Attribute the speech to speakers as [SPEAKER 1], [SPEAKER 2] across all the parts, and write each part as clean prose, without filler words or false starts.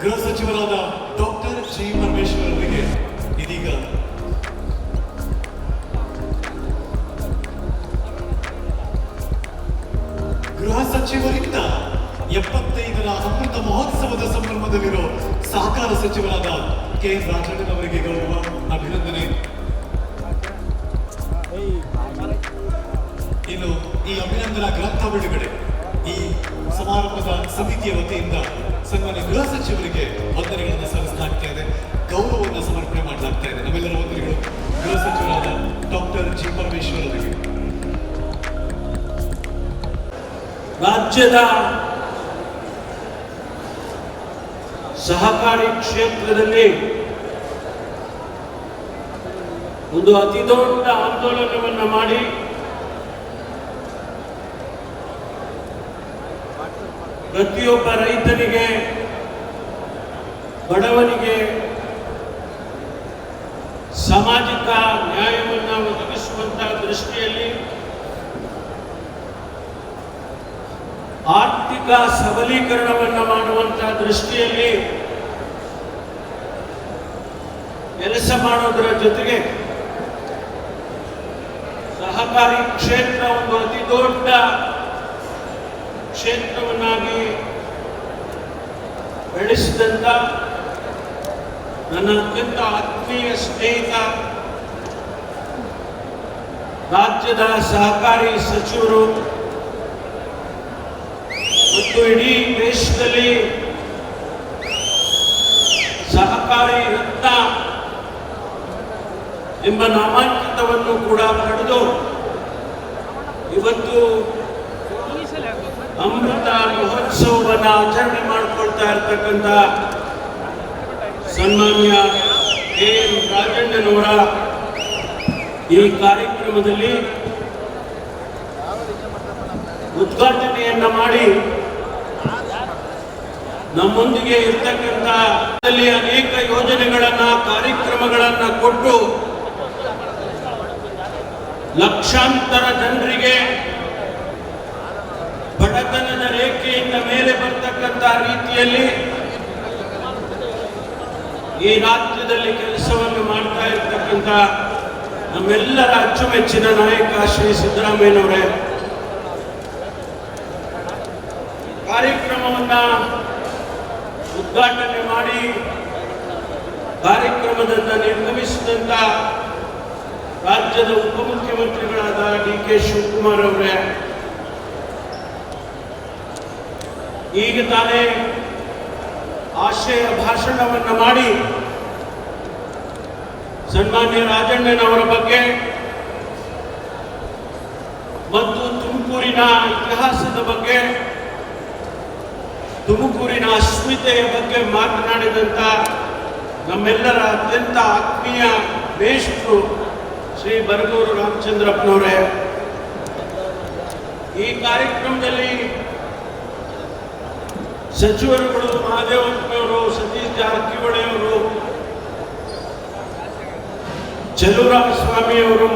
[SPEAKER 1] ಗೃಹ ಸಚಿವರಾದ doctor G Parameshwar ಅವರಿಗೆ ಇದೀಗ ಗೃಹ ಸಚಿವರಿಂದ 75ರ ಅಮೃತ ಮಹೋತ್ಸವದ ಸಂಭ್ರಮದಲ್ಲಿರೋ ಸಹಕಾರ ಸಚಿವರಾದ ಕೆ ರಾಜಣ್ಣನವರಿಗೆ ಗೌರವ ಅಭಿನಂದನೆ. ಇನ್ನು ಈ ಅಭಿನಂದನಾ ಗ್ರಂಥ ಬಿಡುಗಡೆ ಈ ಸಮಾರಂಭದ ಸಮಿತಿಯ ವತಿಯಿಂದ ಸನ್ಮಾನ್ಯ ಗೃಹ ಸಚಿವರಿಗೆ ವಂದನೆಗಳನ್ನು ಸಲ್ಲಿಸಲಾಗ್ತಾ ಇದೆ, ಗೌರವವನ್ನು ಸಮರ್ಪಣೆ ಮಾಡಲಾಗ್ತಾ ಇದೆ. ನಮ್ಮೆಲ್ಲರ ವಂದನೆಗಳು ಗೃಹ ಸಚಿವರಾದ ಡಾಕ್ಟರ್ ಜಿ ಪರಮೇಶ್ವರ್ ಅವರಿಗೆ.
[SPEAKER 2] ರಾಜ್ಯದ ಸಹಕಾರಿ ಕ್ಷೇತ್ರದಲ್ಲಿ ಒಂದು ಅತಿ ದೊಡ್ಡ ಆಂದೋಲನವನ್ನು ಮಾಡಿ ಪ್ರತಿಯೊಬ್ಬ ರೈತನಿಗೆ, ಬಡವನಿಗೆ ಸಾಮಾಜಿಕ ನ್ಯಾಯವನ್ನು ಒದಗಿಸುವಂತಹ ದೃಷ್ಟಿಯಲ್ಲಿ, ಆರ್ಥಿಕ ಸಬಲೀಕರಣವನ್ನು ಮಾಡುವಂತಹ ದೃಷ್ಟಿಯಲ್ಲಿ ಕೆಲಸ ಮಾಡೋದರ ಜೊತೆಗೆ ಸಹಕಾರಿ ಕ್ಷೇತ್ರ ಒಂದು ಅತಿ ದೊಡ್ಡ ಕ್ಷೇತ್ರವನ್ನಾಗಿ ಬೆಳೆಸಿದಂತ ನನ್ನ ಅತ್ಯಂತ ಆತ್ಮೀಯ ಸ್ನೇಹಿತ, ರಾಜ್ಯದ ಸಹಕಾರಿ ಸಚಿವರು ಮತ್ತು ಇಡೀ ದೇಶದಲ್ಲಿ ಸಹಕಾರಿ ರತ್ನ ಎಂಬ ನಾಮಾಂಕಿತವನ್ನು ಕೂಡ ಪಡೆದು ಇವತ್ತು ಅಮೃತ ಮಹೋತ್ಸವವನ್ನು ಆಚರಣೆ ಮಾಡಿಕೊಳ್ತಾ ಇರತಕ್ಕಂಥ ಸನ್ಮಾನ್ಯ ಕೆ ರಾಜಣ್ಣನವರ ಈ ಕಾರ್ಯಕ್ರಮದಲ್ಲಿ ಉದ್ಘಾಟನೆಯನ್ನ ಮಾಡಿ ನಮ್ಮೊಂದಿಗೆ ಇರ್ತಕ್ಕಂಥ ಅನೇಕ ಯೋಜನೆಗಳನ್ನ, ಕಾರ್ಯಕ್ರಮಗಳನ್ನ ಕೊಟ್ಟು ಲಕ್ಷಾಂತರ ಜನರಿಗೆ ಬಡತನದ ರೇಖೆಯಿಂದ ಮೇಲೆ ಬರ್ತಕ್ಕಂಥ ರೀತಿಯಲ್ಲಿ ಈ ರಾಜ್ಯದಲ್ಲಿ ಕೆಲಸವನ್ನು ಮಾಡ್ತಾ ಇರ್ತಕ್ಕಂಥ ನಮ್ಮೆಲ್ಲರ ಅಚ್ಚುಮೆಚ್ಚಿನ ನಾಯಕ ಶ್ರೀ ಸಿದ್ದರಾಮಯ್ಯನವರೇ, ಕಾರ್ಯಕ್ರಮವನ್ನ ಉದ್ಘಾಟನೆ ಮಾಡಿ ಕಾರ್ಯಕ್ರಮದಿಂದ ನಿರ್ಗಮಿಸಿದಂತ ರಾಜ್ಯದ ಉಪಮುಖ್ಯಮಂತ್ರಿಗಳಾದ ಡಿ ಕೆ ಶಿವಕುಮಾರ್ ಅವರೇ, ಈಗ ತಾನೇ ಆಶಯ ಭಾಷಣವನ್ನು ಮಾಡಿ ಸನ್ಮಾನ್ಯ ರಾಜಣ್ಣನವರ ಬಗ್ಗೆ ಮತ್ತು ತುಮಕೂರಿನ ಇತಿಹಾಸದ ಬಗ್ಗೆ, ತುಮಕೂರಿನ ಅಸ್ಮಿತೆಯ ಬಗ್ಗೆ ಮಾತನಾಡಿದಂಥ ನಮ್ಮೆಲ್ಲರ ಅತ್ಯಂತ ಆತ್ಮೀಯ ಮೇಷ್ಟ್ರು ಶ್ರೀ ಬರಗೂರು ರಾಮಚಂದ್ರಪ್ಪನವರೇ, ಈ ಕಾರ್ಯಕ್ರಮದಲ್ಲಿ ಸಚಿವರುಗಳು ಮಹದೇವಪ್ಪನವರು, ಸತೀಶ್ ಜಾರಕಿಹೊಳಿ ಅವರು, ಚಲುವರಾಮಸ್ವಾಮಿಯವರು,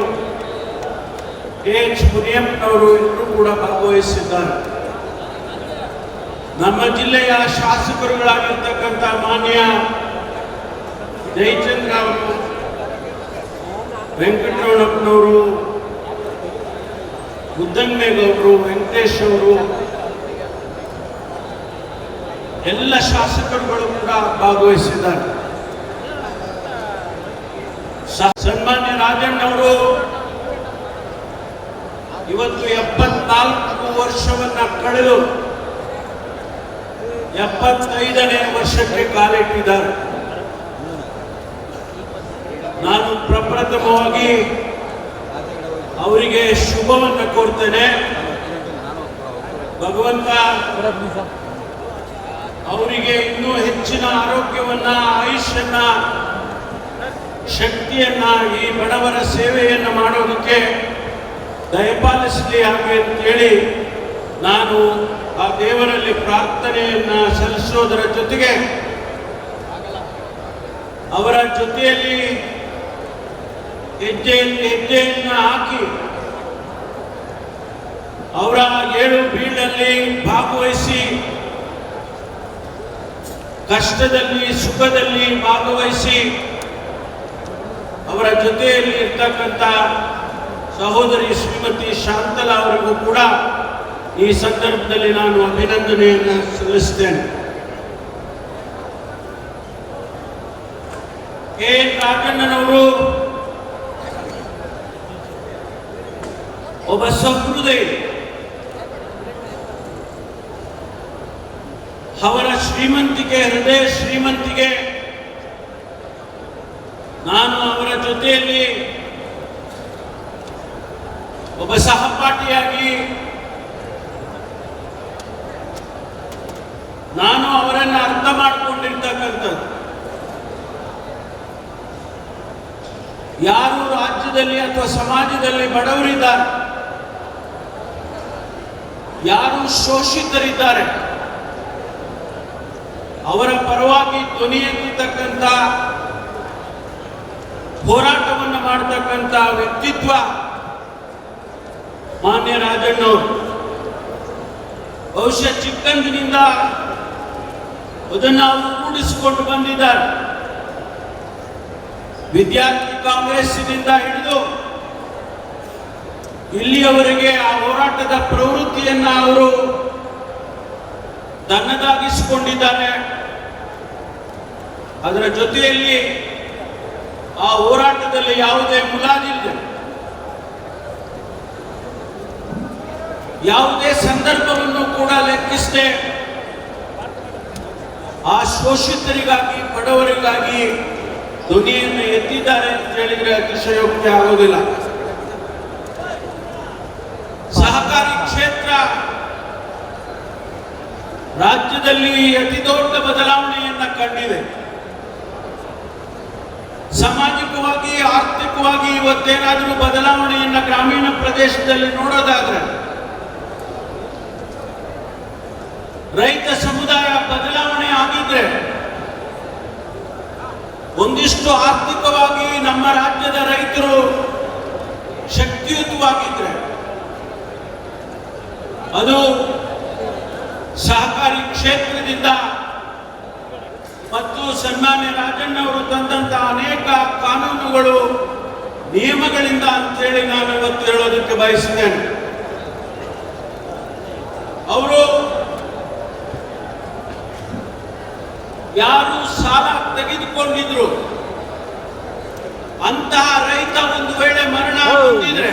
[SPEAKER 2] ಕೆ ಎಚ್ ಮುನಿಯಪ್ಪನವರು ಇವರು ಕೂಡ ಭಾಗವಹಿಸಿದ್ದಾರೆ. ನಮ್ಮ ಜಿಲ್ಲೆಯ ಶಾಸಕರುಗಳಾಗಿರ್ತಕ್ಕಂಥ ಮಾನ್ಯ ಜಯಚಂದ್ರ ಅವರು, ವೆಂಕಟರಮಣಪ್ಪನವರು, ಮುದ್ದನ್ಮೇಗೌಡರು, ವೆಂಕಟೇಶ್ ಅವರು, ಎಲ್ಲ ಶಾಸಕರುಗಳು ಕೂಡ ಭಾಗವಹಿಸಿದ್ದಾರೆ. ಸನ್ಮಾನ್ಯ ರಾಜಣ್ಣವರು ಇವತ್ತು 74 ವರ್ಷವನ್ನ ಕಳೆದು 75ನೇ ವರ್ಷಕ್ಕೆ ಕಾಲಿಟ್ಟಿದ್ದಾರೆ. ನಾನು ಪ್ರಪ್ರಥಮವಾಗಿ ಅವರಿಗೆ ಶುಭವನ್ನು ಕೋರ್ತೇನೆ. ಭಗವಂತ ಅವರಿಗೆ ಇನ್ನೂ ಹೆಚ್ಚಿನ ಆರೋಗ್ಯವನ್ನ, ಆಯುಷ್ಯನ್ನ, ಶಕ್ತಿಯನ್ನ, ಈ ಬಡವರ ಸೇವೆಯನ್ನು ಮಾಡೋದಕ್ಕೆ ದಯಪಾಲಿಸಲಿ ಹಾಗೆ ಅಂತೇಳಿ ನಾನು ಆ ದೇವರಲ್ಲಿ ಪ್ರಾರ್ಥನೆಯನ್ನ ಸಲ್ಲಿಸೋದರ ಜೊತೆಗೆ ಅವರ ಜೊತೆಯಲ್ಲಿ ಹೆಜ್ಜೆಯನ್ನು ಹಾಕಿ ಅವರ ಏಳು ಬೀಳಲ್ಲಿ ಭಾಗವಹಿಸಿ ಕಷ್ಟದಲ್ಲಿ ಸುಖದಲ್ಲಿ ಭಾಗವಹಿಸಿ ಅವರ ಜೊತೆಯಲ್ಲಿ ಇರ್ತಕ್ಕಂಥ ಸಹೋದರಿ ಶ್ರೀಮತಿ ಶಾಂತಲಾ ಅವರಿಗೂ ಕೂಡ ಈ ಸಂದರ್ಭದಲ್ಲಿ ನಾನು ಅಭಿನಂದನೆಯನ್ನು ಸಲ್ಲಿಸ್ತೇನೆ. ಕೆ ರಾಜಣ್ಣನವರು ಒಬ್ಬ ಸಹೃದಯಿ. ಅವರ ಶ್ರೀಮಂತಿಕೆ, ಹೃದಯ ಶ್ರೀಮಂತಿಗೆ ನಾನು ಅವರ ಜೊತೆಯಲ್ಲಿ ಒಬ್ಬ ಸಹಪಾಠಿಯಾಗಿ ನಾನು ಅವರನ್ನು ಅರ್ಥ ಮಾಡಿಕೊಂಡಿರ್ತಕ್ಕಂಥದ್ದು. ಯಾರು ರಾಜ್ಯದಲ್ಲಿ ಅಥವಾ ಸಮಾಜದಲ್ಲಿ ಬಡವರಿದ್ದಾರೆ, ಯಾರು ಶೋಷಿತರಿದ್ದಾರೆ, ಅವರ ಪರವಾಗಿ ಧ್ವನಿ ಎತ್ತತಕ್ಕಂಥ ಹೋರಾಟವನ್ನು ಮಾಡತಕ್ಕಂಥ ವ್ಯಕ್ತಿತ್ವ ಮಾನ್ಯ ರಾಜಣ್ಣವರು. ಬಹುಶಃ ಚಿಕ್ಕಂದಿನಿಂದ ಅದನ್ನು ಅವರು ರೂಢಿಸಿಕೊಂಡು ಬಂದಿದ್ದಾರೆ. ವಿದ್ಯಾರ್ಥಿ ಕಾಂಗ್ರೆಸ್ಸಿನಿಂದ ಹಿಡಿದು ಇಲ್ಲಿಯವರೆಗೆ ಆ ಹೋರಾಟದ ಪ್ರವೃತ್ತಿಯನ್ನು ಅವರು ತನ್ನದಾಗಿಸಿಕೊಂಡಿದ್ದಾರೆ. ಅದರ ಜೊತೆಯಲ್ಲಿ ಆ ಹೋರಾಟದಲ್ಲಿ ಯಾವುದೇ ಮುಲಾಜಿಲ್ಲದೆ, ಯಾವುದೇ ಸಂದರ್ಭವನ್ನು ಕೂಡ ಲೆಕ್ಕಿಸದೆ ಆ ಶೋಷಿತರಿಗಾಗಿ, ಬಡವರಿಗಾಗಿ ಧ್ವನಿಯನ್ನು ಎತ್ತಿದ್ದಾರೆ ಅಂತ ಹೇಳಿದ್ರೆ ಅತಿಶಯೋಕ್ತಿ ಆಗೋದಿಲ್ಲ. ಸಹಕಾರಿ ಕ್ಷೇತ್ರ ರಾಜ್ಯದಲ್ಲಿ ಅತಿ ದೊಡ್ಡ ಬದಲಾವಣೆಯನ್ನ ಕಂಡಿದೆ. ಸಾಮಾಜಿಕವಾಗಿ, ಆರ್ಥಿಕವಾಗಿ ಇವತ್ತೇನಾದರೂ ಬದಲಾವಣೆಯನ್ನ ಗ್ರಾಮೀಣ ಪ್ರದೇಶದಲ್ಲಿ ನೋಡೋದಾದ್ರೆ, ರೈತ ಸಮುದಾಯ ಬದಲಾವಣೆ ಆಗಿದ್ರೆ, ಒಂದಿಷ್ಟು ಆರ್ಥಿಕವಾಗಿ ನಮ್ಮ ರಾಜ್ಯದ ರೈತರು ಶಕ್ತಿಯುತವಾಗಿದ್ರೆ, ಅದು ಸಹಕಾರಿ ಕ್ಷೇತ್ರದಿಂದ ಮತ್ತು ಸನ್ಮಾನ್ಯ ರಾಜಣ್ಣವರು ತಂದಂತಹ ಅನೇಕ ಕಾನೂನುಗಳು, ನಿಯಮಗಳಿಂದ ಅಂತೇಳಿ ನಾನು ಇವತ್ತು ಹೇಳೋದಕ್ಕೆ ಬಯಸಿದ್ದೇನೆ. ಅವರು ಯಾರು ಸಾಲ ತೆಗೆದುಕೊಂಡಿದ್ರು ಅಂತಹ ರೈತ ಒಂದು ವೇಳೆ ಮರಣ ಹೊಂದಿದ್ರೆ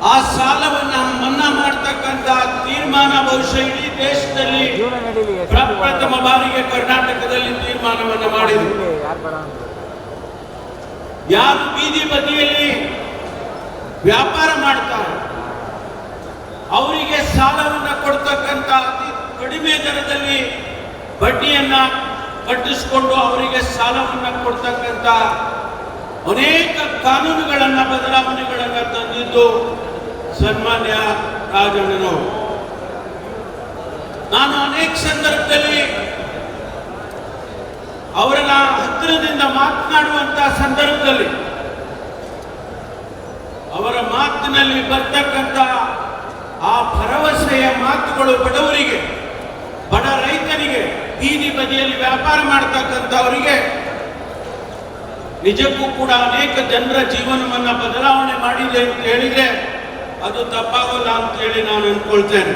[SPEAKER 2] ಆ ಸಾಲವನ್ನ ಮನ್ನಾ ಮಾಡತಕ್ಕಂತ ತೀರ್ಮಾನ ಬಹುಶಃ ಇಡೀ ದೇಶದಲ್ಲಿ ಪ್ರಪ್ರಥಮ ಬಾರಿಗೆ ಕರ್ನಾಟಕದಲ್ಲಿ ತೀರ್ಮಾನವನ್ನು ಮಾಡಿದ್ರು. ಯಾರು ಬೀದಿ ಬದಿಯಲ್ಲಿ ವ್ಯಾಪಾರ ಮಾಡ್ತಾರೆ ಅವರಿಗೆ ಸಾಲವನ್ನ ಕೊಡ್ತಕ್ಕಂತ ಅತಿ ಕಡಿಮೆ ದರದಲ್ಲಿ ಬಡ್ಡಿಯನ್ನ ಕಟ್ಟಿಸಿಕೊಂಡು ಅವರಿಗೆ ಸಾಲವನ್ನ ಕೊಡ್ತಕ್ಕಂತ ಅನೇಕ ಕಾನೂನುಗಳನ್ನ, ಬದಲಾವಣೆಗಳನ್ನ ತಂದಿದ್ದು ಸನ್ಮಾನ್ಯ ರಾಜಣ್ಣನವರು. ನಾನು ಅನೇಕ ಸಂದರ್ಭದಲ್ಲಿ ಅವರನ್ನ ಹತ್ತಿರದಿಂದ ಮಾತನಾಡುವಂತಹ ಸಂದರ್ಭದಲ್ಲಿ ಅವರ ಮಾತಿನಲ್ಲಿ ಬರ್ತಕ್ಕಂಥ ಆ ಭರವಸೆಯ ಮಾತುಗಳು ಬಡವರಿಗೆ, ಬಡ ರೈತರಿಗೆ, ಬೀದಿ ಬದಿಯಲ್ಲಿ ವ್ಯಾಪಾರ ಮಾಡತಕ್ಕಂಥವರಿಗೆ ನಿಜಕ್ಕೂ ಕೂಡ ಅನೇಕ ಜನರ ಜೀವನವನ್ನ ಬದಲಾವಣೆ ಮಾಡಿದೆ ಅಂತ ಹೇಳಿದ್ರೆ ಅದು ತಪ್ಪಾಗಲ್ಲ ಅಂತ ಹೇಳಿ ನಾನು ಅನ್ಕೊಳ್ತೇನೆ.